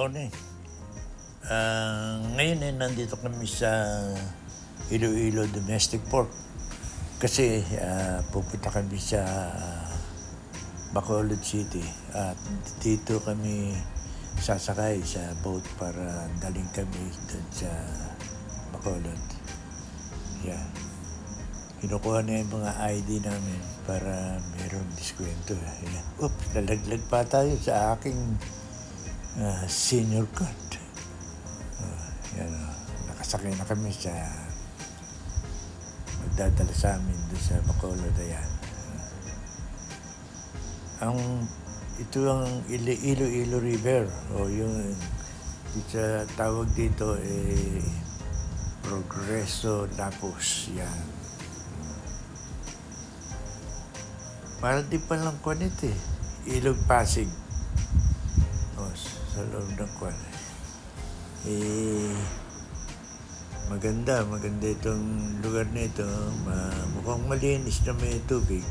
morning. Ngayon nandito kami sa Iloilo Domestic Port kasi pupunta kami sa Bacolod City at dito kami sasakay sa boat para daling kami doon sa Bacolod. Yan. Kinukuha na yung mga ID namin para mayroong diskwento. Yan. Oops, nalaglag pa tayo sa aking senior card. Yan, nakasakay na kami sa magdadala sa amin doon sa Bacolod. Ayan. Ito ang Iloilo River o yung sa tawag dito Progreso Lapus. Yan. Para di pa lang kwan ito Ilog Pasig. O, sa loob ng kwan. Maganda itong lugar na ito. Mukhang malinis na may tubig.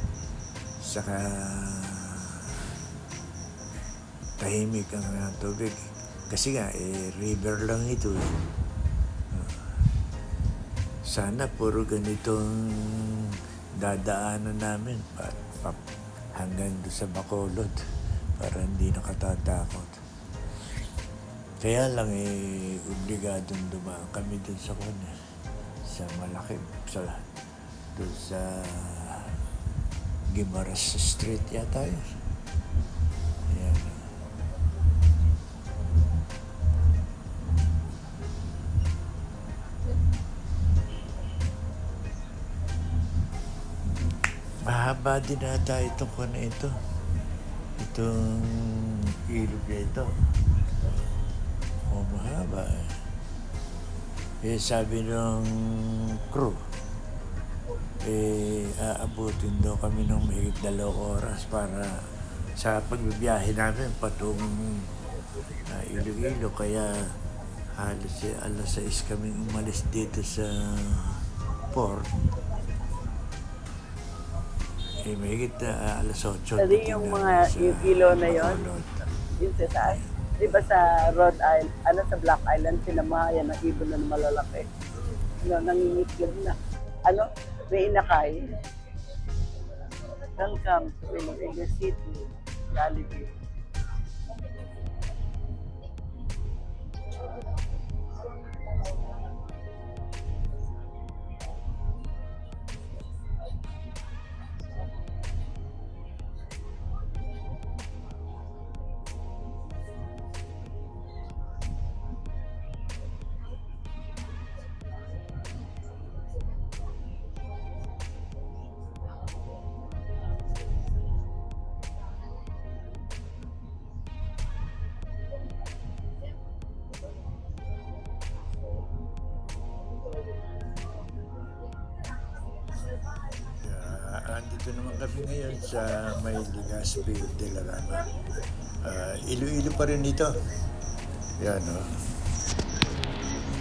Saka tahimik ang tubig. Kasi nga, river lang ito. Sana puro ganitong dadaanan namin hanggang doon sa Bacolod para hindi nakatatakot. Kaya lang obligadong dumaan kami doon sa malaki, doon sa Guimaras Street yata yun. Ayan. Mahaba din ata itong kwan na ito. Itong ilog na ito. O mahaba sabi ng crew, aabutin daw kami ng mahigit 2 oras para sa pagbibiyahe namin patungong Iloilo. Kaya halos alas 6 kaming umalis dito sa port. Mahigit alas 8. Kasi yung mga ilo na yon, yun sa taas. Di ba sa Rhode Island, sa Black Island, sinamahayan ng ibon na malalaki. Nangingitlog na. May inakay. Welcome to Iloilo City, Jollibee. Andito naman kami ngayon sa may Legazpi de la Rama. Iloilo pa rin ito. Yan, o.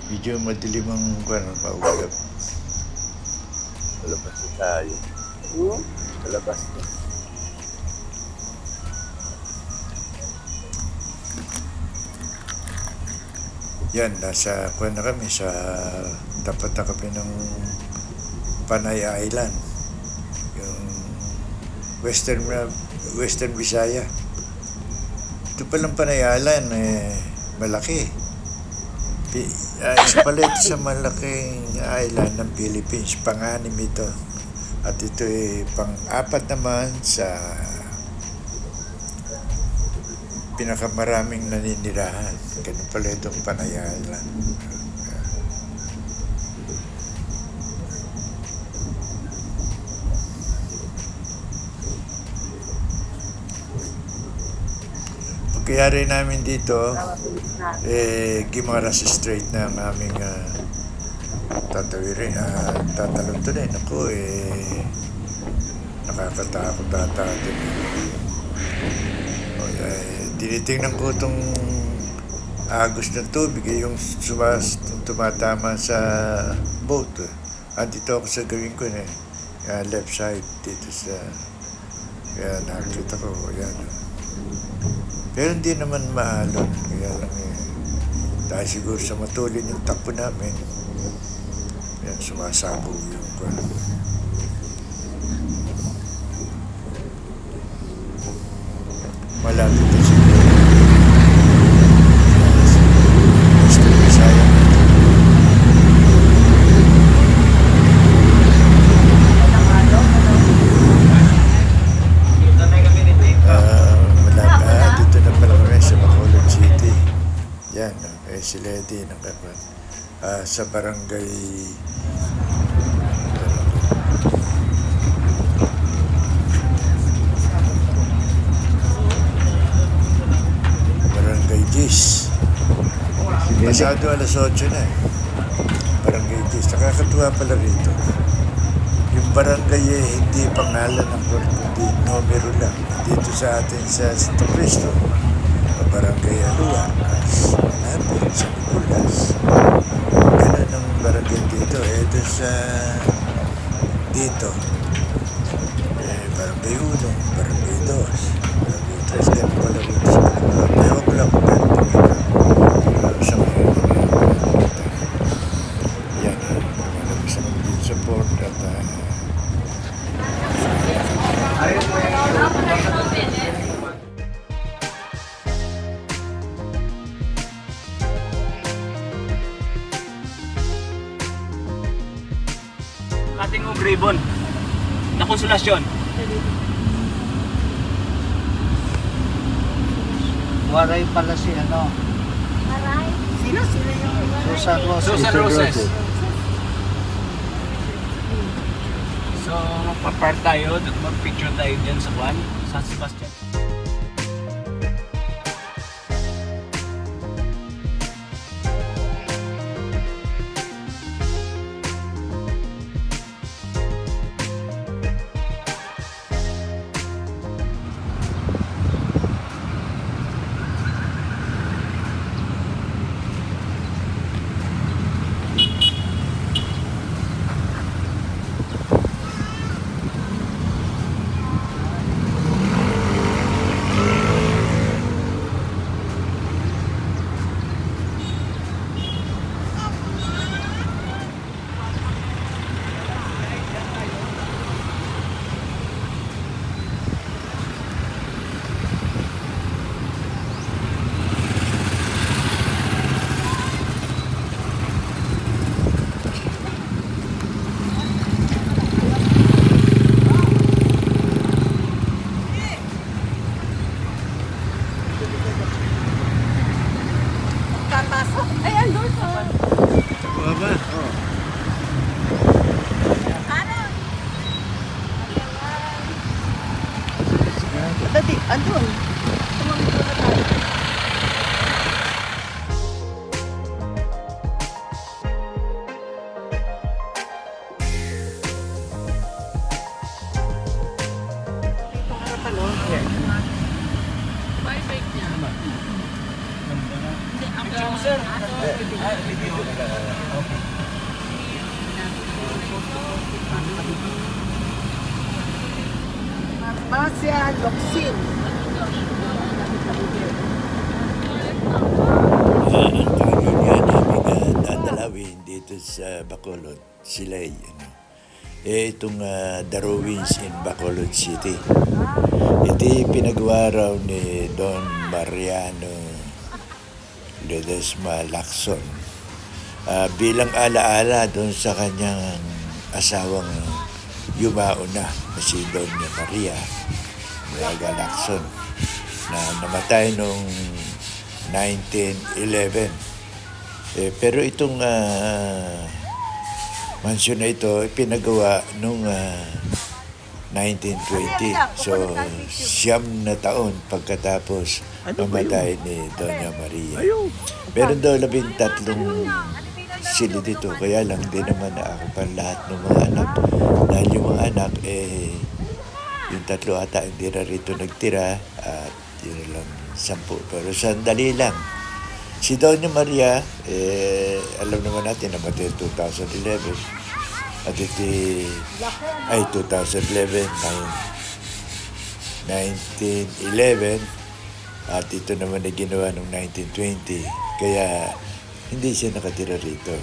Medyo madilim ang maulap. Malabas na tayo. Malabas na. Yan, nasa kwan na kami sa tapat na kami ng Panay Island. Yung Western Visaya. Ito palang Panay Island, malaki. Isa pala ito sa malaking island ng Philippines. Pang-anim ito. At ito pang-4 naman sa pinakamaraming naninirahan. Ganun pala itong Panay Island. Pagkayari namin dito, Guimaras Strait na ang aming tatawirin. Tatalon-tunin. Ako, nakakatakot ata din. Tinitingnan ko itong agos ng tubig, yung tumatama sa boat. Andito ako sa gawin ko left side dito sa, kaya nakakita ko, yan. Pero hindi naman maalon. Kaya lang dahil siguro sa matulin yung takbo namin, yan, sumasabog yung kwan. Malapit na siguro. Basta Bisaya. Dito na pala kami sa Bacolod City. Yan, si Lady nakapag sa barangay Gis. Pasado alas 8 na eh. Barangay Gis. Nakakatuwa pala rito. Yung barangay hindi pangalan ng court, kundi numero lang. Dito sa atin sa Santo Cristo, Barangay Alua, malapit sa Nicolas. Ganun ang barangay dito. Ito sa dito. Barangay 1, Barangay 2, Barangay 3. Ganun pala rito sa Nicolas. Ewan ko lang kung ganun pero sa mga yan. Malabas naman dito sa port at ating ribbon na konsolasyon. Waray pala si ano. Aray. Sino yung Susan Roses? Susan Roses. So, magpa-part tayo, mag-picture tayo dyan sa Juan, San Sebastian. Papasok. Ayan, doon po. baba. Kanan. Dati, andun. Tumawid ko na tayo. Masya Loksin. Ang pamilya namin dadalawin dito sa Bacolod, sila itong Darwins in Bacolod City. Ito pinagawa raw ni Don Mariano Ledesma Lacson bilang alaala doon sa kanyang asawang yumao na si Doña Maria Braga Lacson na namatay noong 1911. Pero itong mansyon na ito pinagawa noong 1920. So, 9 na taon pagkatapos mamatay ni Doña Maria. Meron daw 13 sila dito, kaya lang di naman naakupan lahat ng mga anak. Dahil yung mga anak, yung 3 ata hindi na rito nagtira at yun lang 10. Pero sandali lang. Si Doña Maria, alam naman natin, namatay 2011. At ito ay 2011, 1911, At ito naman ay ginawa noong 1920. Kaya hindi siya nakatira rito.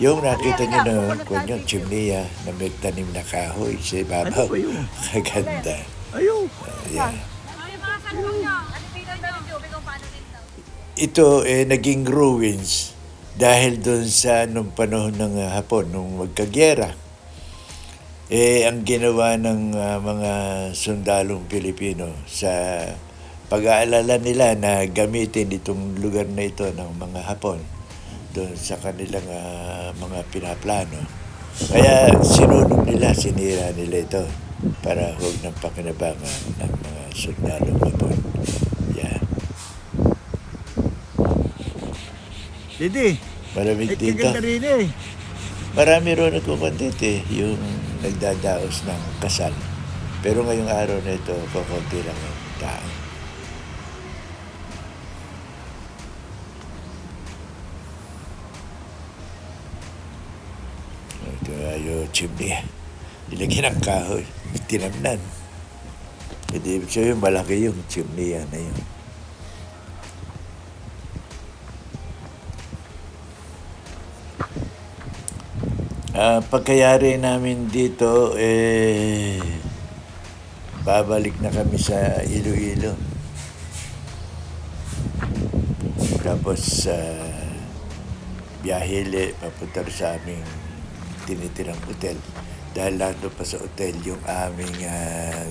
Yung nakita niyo na kung yung chimney na may tanim na kahoy sa ibabaw. Ano ba yun? Kaganda. Ayun. Yeah. Ay, mga kanong nyo. Ano tingnan nyo? Tubig kung paano dito. Ito naging ruins dahil doon sa nung panahon ng Hapon, nung magkagyera. Ang ginawa ng mga sundalong Pilipino sa pag-aalala nila na gamitin itong lugar na ito ng mga Hapon doon sa kanilang mga pinaplano. Kaya sinunog nila, sinira nila ito para huwag ng pakinabangan ng mga sundalong Hapon. Yeah. Didi, Malamig dito. kaganda rin eh. Marami rin nagkukondit yung nagdadaos ng kasal. Pero ngayong araw na ito, kukunti lang ang tao. Ito yung chimney. Nilagyan ng kahoy. Tinamnan. Hindi ibig sabihin, malaki yung chimney na yun. Pagkayari namin dito, babalik na kami sa Iloilo. Tapos, biyahili, papunta rin sa aming tinitirang hotel. Dahil lalo pa sa hotel yung aming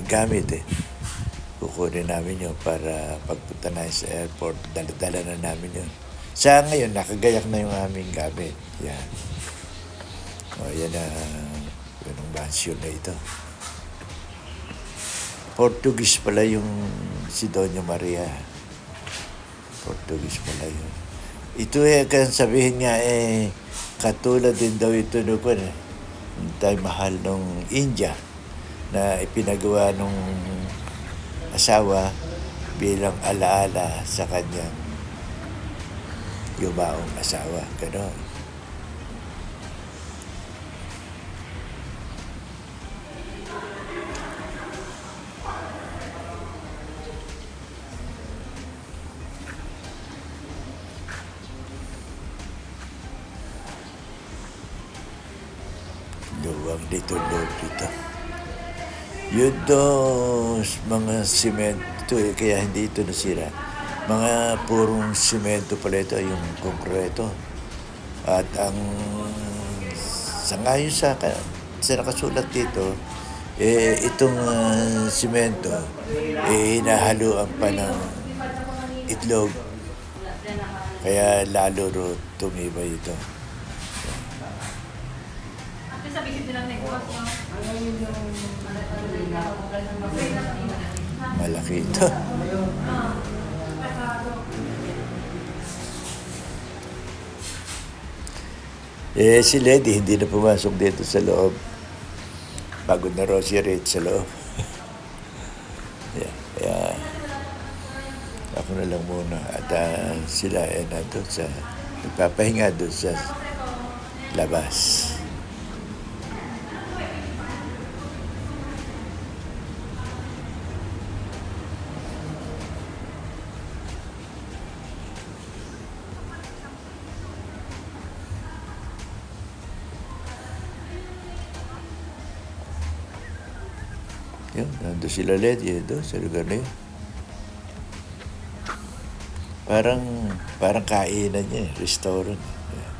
gamit kukunin namin yun para pagpunta na sa airport, dala-dala na namin yun. Sa ngayon, nakagayak na yung aming gamit. Yan. O, yan yung mansion na ito. Portuguese pala yung si Doña Maria. Portuguese pala yun. Ito kan sabihin nga katulad din daw ito noon tayo mahal nung India na ipinagawa nung asawa bilang alaala sa kanyang yumaong asawa. Ganon. Luwag dito, loob dito. Yun mga simento kaya hindi ito nasira. Mga purong simento pala ito, yung konkreto. At ang sangayon sa nakasulat dito, itong simento, hinahaluan pa ng itlog. Kaya lalo tumibay ito. Malaki ito. Si Lady hindi na pumasok dito sa loob. Pagod na raw si Red sa loob. Kaya ako na lang muna. At sila nandun sa nagpapahinga doon sa labas. Yun, nandun sila Lady doon sa lugar na yun. Parang kainan niya restaurant. Yeah.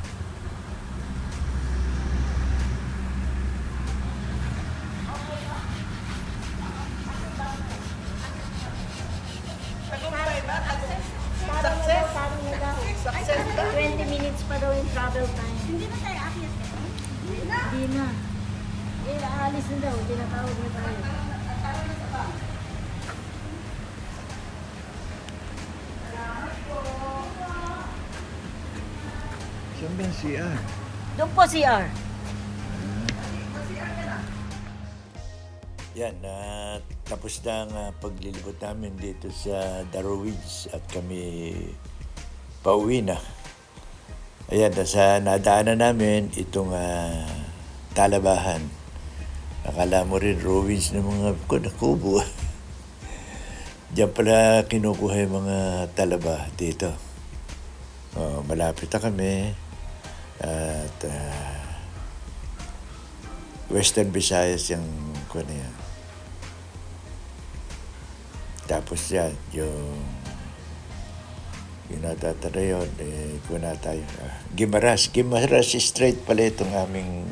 Success. 20 minutes pa daw yung travel time. Hindi na tayo akyat. Hindi na. Aalis na daw. Tinatawag na tayo. Saan ba yung CR? Doon po CR. Yan, tapos na ang paglilibot namin dito sa Darwins at kami pauwi na. Ayan, sa nadaanan namin itong Talabahan. Akala mo rin ruins ng mga kubo. Diyan pala kinukuha yung mga talaba dito. Malapit na kami. At Western Visayas yung kuha na yan. Tapos yan, yung natatala yun, kuha na tayo. Gimaras Strait pala itong aming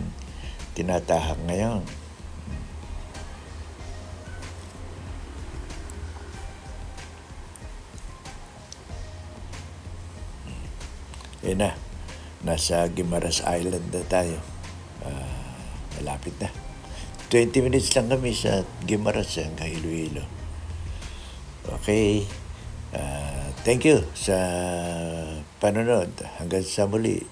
tinatahak ngayon. Yan na. Nasa Guimaras Island na tayo. Malapit na. 20 minutes lang kami sa Guimaras hanggang Iloilo. Okay. Thank you sa panonood. Hanggang sa muli.